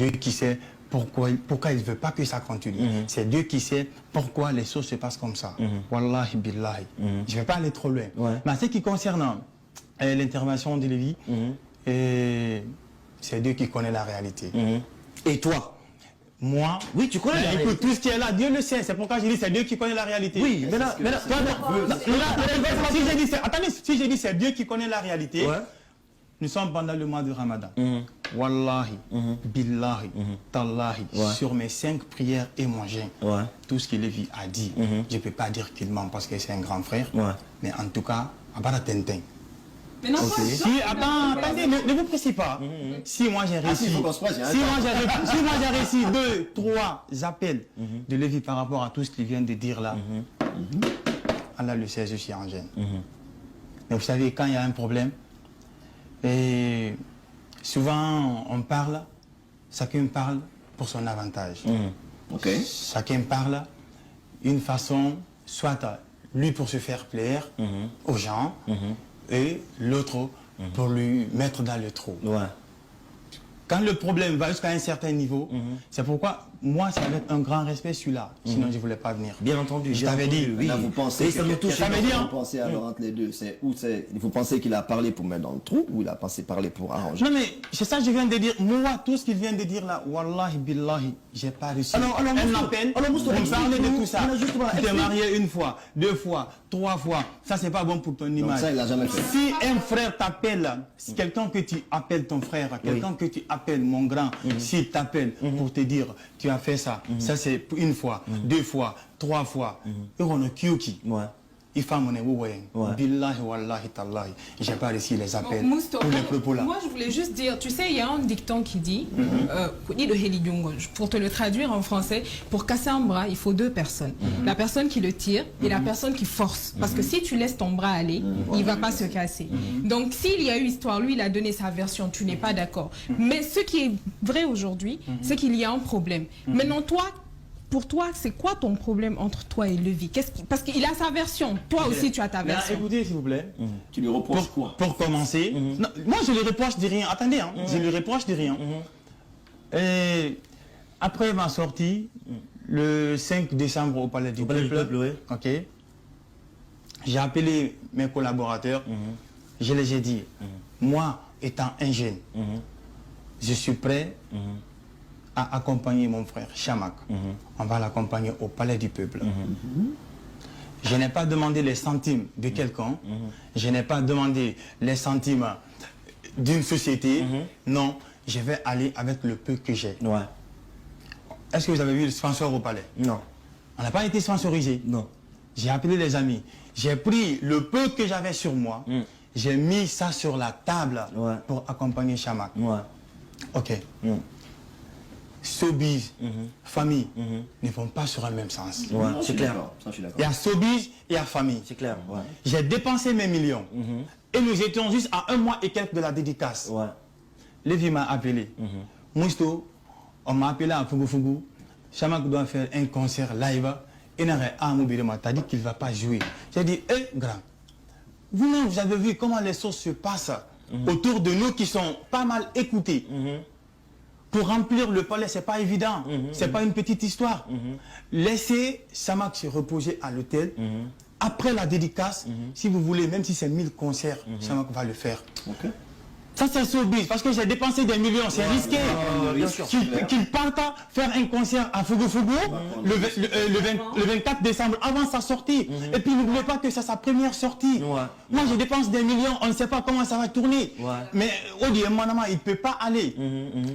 Dieu qui sait pourquoi il ne veut pas que ça continue. C'est Dieu qui sait pourquoi les choses se passent comme ça. Wallahi billahi. Je ne vais pas aller trop loin. Mais en ce qui concerne l'intervention de Lévi, c'est Dieu qui connaît la réalité. Et toi? Moi, oui, tu connais la réalité. Écoute, tout ce qui est là, Dieu le sait. C'est pourquoi je dis c'est Dieu qui connaît la réalité. Oui, mais là, si j'ai dit c'est Dieu qui connaît la réalité, nous sommes pendant le mois de Ramadan. Wallahi, billahi, tallahi, sur mes 5 prières et mon jeûne, tout ce que Lévi a dit, je ne peux pas dire qu'il ment parce que c'est un grand frère, mais en tout cas, à part Tintin. Si, attendez, ne vous pressez pas. Si moi j'ai réussi, si moi j'ai réussi 2, 3 appels de Lévi par rapport à tout ce qu'il vient de dire là, Allah le sait, je suis en gêne. Mais vous savez, quand il y a un problème, et souvent on parle, chacun parle pour son avantage. Chacun parle d'une façon, soit lui pour se faire plaire aux gens, et l'autre pour lui mettre dans le trou. Quand le problème va jusqu'à un certain niveau, c'est pourquoi moi c'est avec un grand respect celui-là, sinon je ne voulais pas venir. Bien entendu, je t'avais dit. Oui. Là, vous pensez ça me touche. Ça veut dire. Vous pensez alors entre les deux, vous pensez qu'il a parlé pour mettre dans le trou ou il a parlé pour arranger? Non mais c'est ça que je viens de dire. Moi tout ce qu'il vient de dire là, wallahi billahi, j'ai pas réussi. Alors un appel pour me parler de tout ça. Tu t'es marié 1 fois, 2 fois, 3 fois. Ça c'est pas bon pour ton image. Ça il a jamais fait. Si un frère t'appelle, si quelqu'un que tu appelles ton frère, quelqu'un que tu appelles mon grand, s'il t'appelle pour te dire tu as fait ça, ça c'est 1 fois, 2 fois, 3 fois. Et on a Kyuki. Il faut mon billahi wallahi tallahi. J'ai pas réussi les appels pour les propos là. Moi je voulais juste dire, tu sais, il y a un dicton qui dit, pour te le traduire en français, pour casser un bras, il faut 2 personnes. La personne qui le tire et la personne qui force. Parce que si tu laisses ton bras aller, il va pas se casser. Donc s'il y a eu histoire, lui il a donné sa version, tu n'es pas d'accord. Mais ce qui est vrai aujourd'hui, c'est qu'il y a un problème. Maintenant toi, pour toi, c'est quoi ton problème entre toi et Lévi? Parce qu'il a sa version. Toi aussi, tu as ta version. Écoutez, s'il vous plaît. Tu lui reproches quoi? Pour commencer, non, moi, je lui reproche de rien. Attendez, je lui reproche de rien. Et après ma sortie, le 5 décembre au Palais du Peuple, j'ai appelé mes collaborateurs. Je les ai dit, moi, étant un jeune, je suis prêt à accompagner mon frère Chamak. On va l'accompagner au Palais du Peuple. Je n'ai pas demandé les centimes de quelqu'un. Je n'ai pas demandé les centimes d'une société. Non, je vais aller avec le peu que j'ai. Est-ce que vous avez vu le sponsor au Palais? Non. On n'a pas été sponsorisé. Non. J'ai appelé les amis. J'ai pris le peu que j'avais sur moi. J'ai mis ça sur la table pour accompagner Chamak. Ok. Showbiz, famille ne vont pas sur un même sens. C'est clair. Il y a showbiz et il y a famille. C'est clair. J'ai dépensé mes millions. Et nous étions juste à 1 mois et quelques de la dédicace. Lévi m'a appelé. Mousto, on m'a appelé à Fugu. Chamak doit faire un concert live. Et t'as dit qu'il ne va pas jouer. J'ai dit, grand, vous-même, vous avez vu comment les choses se passent autour de nous qui sont pas mal écoutés. Pour remplir le palais, c'est pas évident. C'est pas une petite histoire. Laissez Chamak se reposer à l'hôtel. Après la dédicace, si vous voulez, même si c'est 1000 concerts, Chamak va le faire. Ça, c'est showbiz, parce que j'ai dépensé des millions, c'est risqué. Qu'il parte faire un concert à Fugu le 24 décembre, avant sa sortie. Et puis n'oubliez pas que c'est sa première sortie. Moi, je dépense des millions, on ne sait pas comment ça va tourner. Mais Odi, il ne peut pas aller.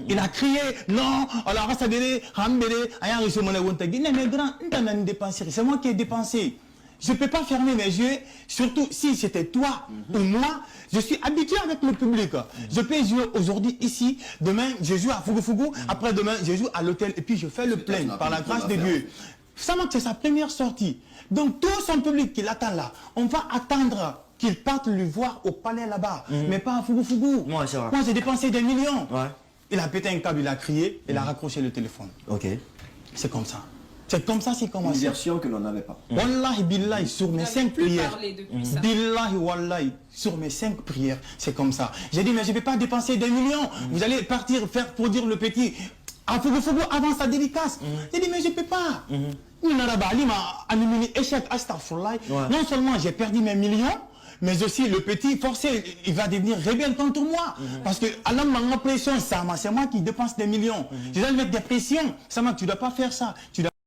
Il a crié, non, alors c'est moi qui ai dépensé. Je ne peux pas fermer mes yeux, surtout si c'était toi ou moi. Je suis habitué avec le public. Je peux jouer aujourd'hui ici, demain je joue à Fugu, après demain je joue à l'hôtel et puis je fais le plein par la grâce de Dieu. Chamak, c'est sa première sortie. Donc tout son public qui l'attend là, on va attendre qu'il parte le voir au palais là-bas, mais pas à Fugu. Moi j'ai dépensé des millions. Il a pété un câble, il a crié, il a raccroché le téléphone. C'est comme ça. C'est comme ça, c'est commencé. Une version que l'on n'avait pas. Wallahi billahi, sur mes 5 prières. Billahi wallahi, sur mes 5 prières, c'est comme ça. J'ai dit, mais je ne vais pas dépenser des millions. Vous allez partir faire pour dire le petit. Fogo avance sa dédicace. J'ai dit, mais je ne peux pas. Non seulement j'ai perdu mes millions, mais aussi le petit forcé, il va devenir rebelle contre moi. Parce que à la pression, c'est moi qui dépense des millions. Je dois lui mettre des pressions. Tu ne dois pas faire ça. Tu dois